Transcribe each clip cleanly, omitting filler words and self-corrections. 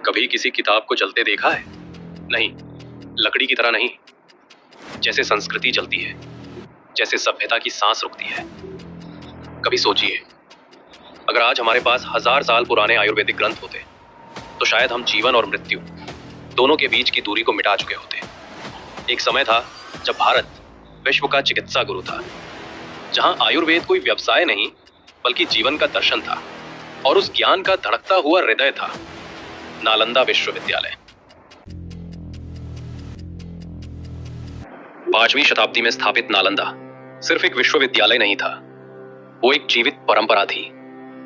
कभी किसी किताब को जलते देखा है? नहीं, लकड़ी की तरह नहीं, जैसे संस्कृति जलती है, जैसे सभ्यता की सांस रुकती है। कभी सोचिए, अगर आज हमारे पास 1000 साल पुराने आयुर्वेदिक ग्रंथ होते तो शायद हम जीवन और मृत्यु दोनों के बीच की दूरी को मिटा चुके होते। एक समय था जब भारत विश्व का चिकित्सा गुरु था, जहां आयुर्वेद कोई व्यवसाय नहीं बल्कि जीवन का दर्शन था, और उस ज्ञान का धड़कता हुआ हृदय था नालंदा विश्वविद्यालय। 5वीं शताब्दी में स्थापित नालंदा सिर्फ एक विश्वविद्यालय नहीं था, वो एक जीवित परंपरा थी।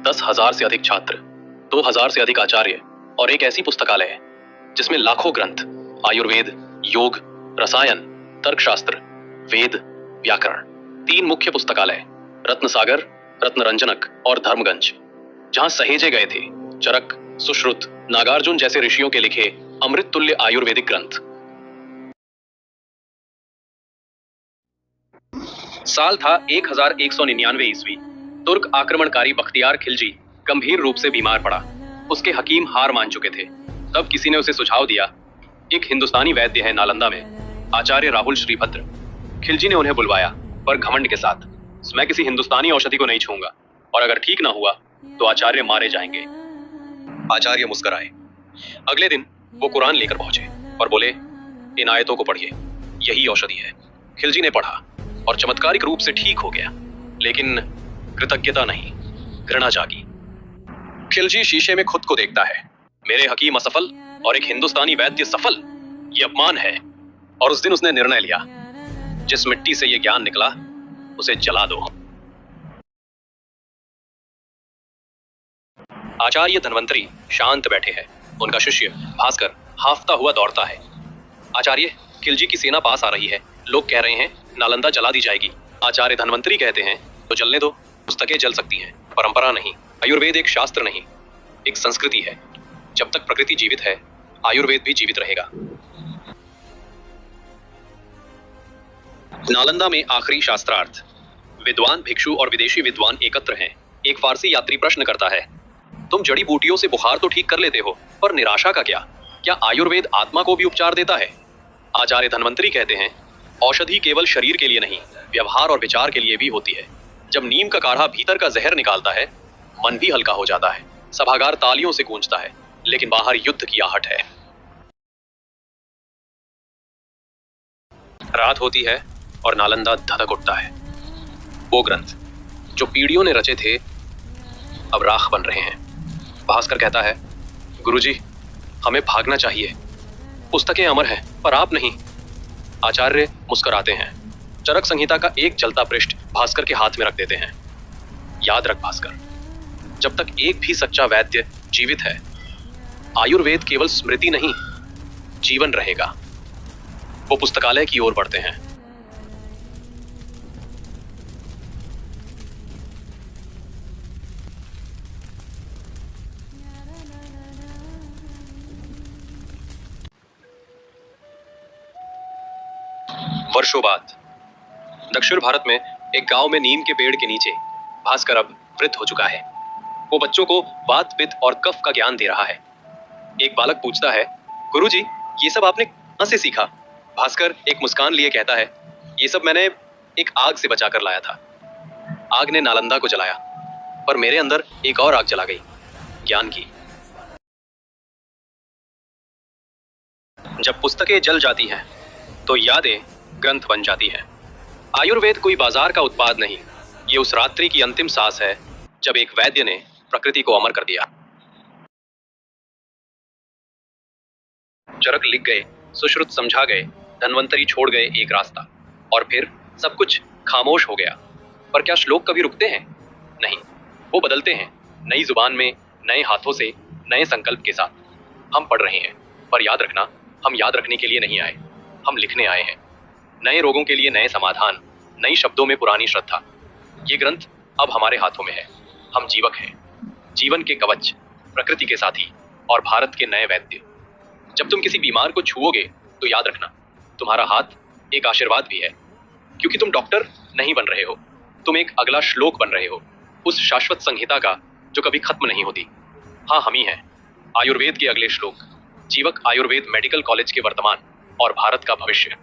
10,000 से अधिक छात्र, 2,000 से अधिक आचार्य और एक ऐसी पुस्तकालय जिसमें लाखों ग्रंथ, आयुर्वेद, योग, रसायन, तर्कशास्त्र, वेद, व्याकरण। 3 मुख्य पुस्तकालय, रत्नसागर, रत्नरंजनक और धर्मगंज, जहां सहेजे गए थे चरक, सुश्रुत, नागार्जुन जैसे ऋषियों के लिखे अमृत तुल्य आयुर्वेदिक ग्रंथ। साल था 1199 ईस्वी। तुर्क आक्रमणकारी बख्तियार खिलजी गंभीर रूप से बीमार पड़ा। उसके हकीम हार मान चुके थे। तब किसी ने उसे सुझाव दिया, एक हिंदुस्तानी वैद्य है नालंदा में, आचार्य राहुल श्रीभद्र। खिलजी ने उन्हें बुलवाया, पर घमंड के साथ, मैं किसी हिंदुस्तानी औषधि को नहीं छूंगा, और अगर ठीक ना हुआ तो आचार्य मारे जाएंगे। आचार्य मुस्कुराए। अगले दिन वो कुरान लेकर पहुंचे और बोले, इन आयतों को पढ़िए, यही औषधि है। खिलजी ने पढ़ा और चमत्कारिक रूप से ठीक हो गया, लेकिन कृतज्ञता नहीं, घृणा जागी। खिलजी शीशे में खुद को देखता है, मेरे हकीम असफल और एक हिंदुस्तानी वैद्य सफल, ये अपमान है। और उस दिन उसने निर्णय लिया, जिस मिट्टी से ये ज्ञान निकला उसे जला दो। आचार्य धन्वंतरी शांत बैठे हैं। उनका शिष्य भास्कर हाफता हुआ दौड़ता है। आचार्य, खिलजी की सेना पास आ रही है, लोग कह रहे हैं नालंदा जला दी जाएगी। आचार्य धन्वंतरी कहते हैं, तो जलने दो, पुस्तकें जल सकती हैं, परंपरा नहीं। आयुर्वेद एक शास्त्र नहीं, एक संस्कृति है। जब तक प्रकृति जीवित है, आयुर्वेद भी जीवित रहेगा। नालंदा में आखिरी शास्त्रार्थ। विद्वान भिक्षु और विदेशी विद्वान एकत्र हैं। एक फारसी यात्री प्रश्न करता है, तुम जड़ी बूटियों से बुखार तो ठीक कर लेते हो, पर निराशा का क्या? क्या आयुर्वेद आत्मा को भी उपचार देता है? आचार्य धन्वंतरी कहते हैं, औषधि केवल शरीर के लिए नहीं, व्यवहार और विचार के लिए भी होती है। जब नीम का काढ़ा भीतर का जहर निकालता है, मन भी हल्का हो जाता है। सभागार तालियों से गूंजता है, लेकिन बाहर युद्ध की आहट है। रात होती है और नालंदा धधक उठता है। वो ग्रंथ जो पीढ़ियों ने रचे थे, अब राख बन रहे हैं। भास्कर कहता है, गुरुजी, हमें भागना चाहिए, पुस्तकें अमर हैं, पर आप नहीं। आचार्य मुस्कुराते हैं। चरक संहिता का एक जलता पृष्ठ भास्कर के हाथ में रख देते हैं। याद रख भास्कर, जब तक एक भी सच्चा वैद्य जीवित है, आयुर्वेद केवल स्मृति नहीं, जीवन रहेगा। वो पुस्तकालय की ओर बढ़ते हैं। वर्षों बाद दक्षिण भारत में एक गांव में नीम के पेड़ के नीचे भास्कर अब वृद्ध हो चुका है। वो बच्चों को वात, पित्त और कफ का ज्ञान दे रहा है। एक बालक पूछता है, गुरुजी, ये सब आपने कहां से सीखा? भास्कर एक मुस्कान लिए कहता है, ये सब मैंने एक आग से बचा कर लाया था। आग ने नालंदा को जलाया, पर मेरे अंदर एक और आग जला गई, ज्ञान की। जब पुस्तकें जल जाती हैं, तो यादें ग्रंथ बन जाती हैं। आयुर्वेद कोई बाजार का उत्पाद नहीं, ये उस रात्रि की अंतिम सांस है जब एक वैद्य ने प्रकृति को अमर कर दिया। चरक लिख गए, सुश्रुत समझा गए, धन्वंतरी छोड़ गए एक रास्ता, और फिर सब कुछ खामोश हो गया। पर क्या श्लोक कभी रुकते हैं? नहीं, वो बदलते हैं, नई जुबान में, नए हाथों से, नए संकल्प के साथ। हम पढ़ रहे हैं, पर याद रखना, हम याद रखने के लिए नहीं आए, हम लिखने आए हैं। नए रोगों के लिए नए समाधान, नई शब्दों में पुरानी श्रद्धा। ये ग्रंथ अब हमारे हाथों में है। हम जीवक हैं, जीवन के कवच, प्रकृति के साथी और भारत के नए वैद्य। जब तुम किसी बीमार को छुओगे तो याद रखना, तुम्हारा हाथ एक आशीर्वाद भी है, क्योंकि तुम डॉक्टर नहीं बन रहे हो, तुम एक अगला श्लोक बन रहे हो, उस शाश्वत संहिता का जो कभी खत्म नहीं होती। हाँ, हम ही हैं, आयुर्वेद के अगले श्लोक। जीवक आयुर्वेद मेडिकल कॉलेज के वर्तमान और भारत का भविष्य।